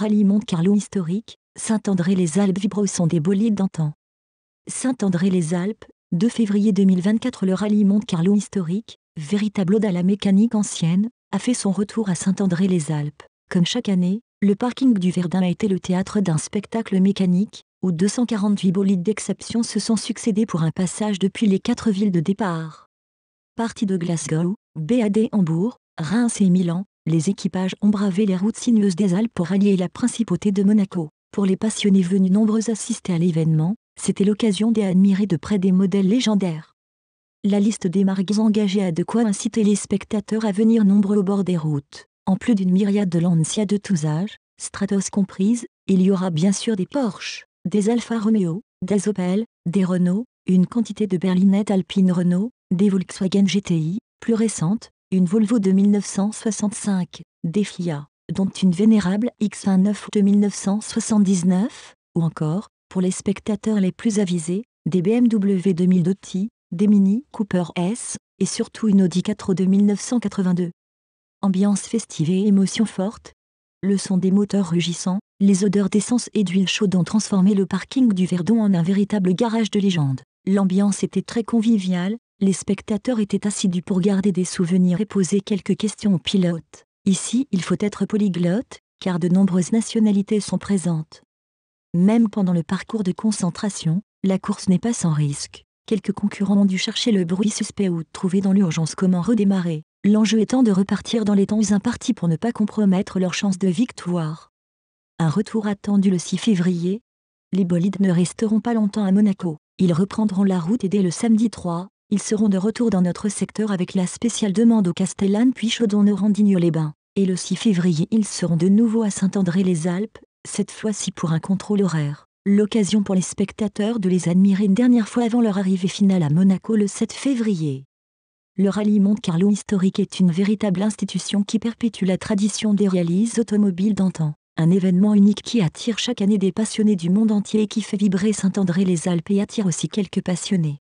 rallye Monte-Carlo historique, Saint-André-les-Alpes vibre au son des bolides d'antan. Saint-André-les-Alpes, 2 février 2024. Le rallye Monte-Carlo historique, véritable ode à la mécanique ancienne, a fait son retour à Saint-André-les-Alpes. Comme chaque année, le parking du Verdun a été le théâtre d'un spectacle mécanique, où 248 bolides d'exception se sont succédés pour un passage depuis les 4 villes de départ. Partis de Glasgow, BAD Hambourg, Reims et Milan, les équipages ont bravé les routes sinueuses des Alpes pour rallier la principauté de Monaco. Pour les passionnés venus nombreux assister à l'événement, c'était l'occasion d'admirer de près des modèles légendaires. La liste des marques engagées a de quoi inciter les spectateurs à venir nombreux au bord des routes. En plus d'une myriade de Lancia de tous âges, Stratos comprises, il y aura bien sûr des Porsche, des Alfa Romeo, des Opel, des Renault, une quantité de berlinettes Alpine Renault, des Volkswagen GTI, plus récentes, une Volvo de 1965, des Fiat, dont une vénérable X19 de 1979, ou encore, pour les spectateurs les plus avisés, des BMW 2002 Ti, des Mini Cooper S, et surtout une Audi 4 de 1982. Ambiance festive et émotion forte. Le son des moteurs rugissants, les odeurs d'essence et d'huile chaude ont transformé le parking du Verdon en un véritable garage de légende. L'ambiance était très conviviale, les spectateurs étaient assidus pour garder des souvenirs et poser quelques questions aux pilotes. Ici, il faut être polyglotte, car de nombreuses nationalités sont présentes. Même pendant le parcours de concentration, la course n'est pas sans risque. Quelques concurrents ont dû chercher le bruit suspect ou trouver dans l'urgence comment redémarrer, l'enjeu étant de repartir dans les temps impartis pour ne pas compromettre leurs chances de victoire. Un retour attendu le 6 février. Les bolides ne resteront pas longtemps à Monaco. Ils reprendront la route et dès le samedi 3, ils seront de retour dans notre secteur avec la spéciale demande au Castellane puis Chaudon-Norandino-les-Bains. Et le 6 février ils seront de nouveau à Saint-André-les-Alpes, cette fois-ci pour un contrôle horaire. L'occasion pour les spectateurs de les admirer une dernière fois avant leur arrivée finale à Monaco le 7 février. Le rallye Monte-Carlo historique est une véritable institution qui perpétue la tradition des rallyes automobiles d'antan. Un événement unique qui attire chaque année des passionnés du monde entier et qui fait vibrer Saint-André-les-Alpes et attire aussi quelques passionnés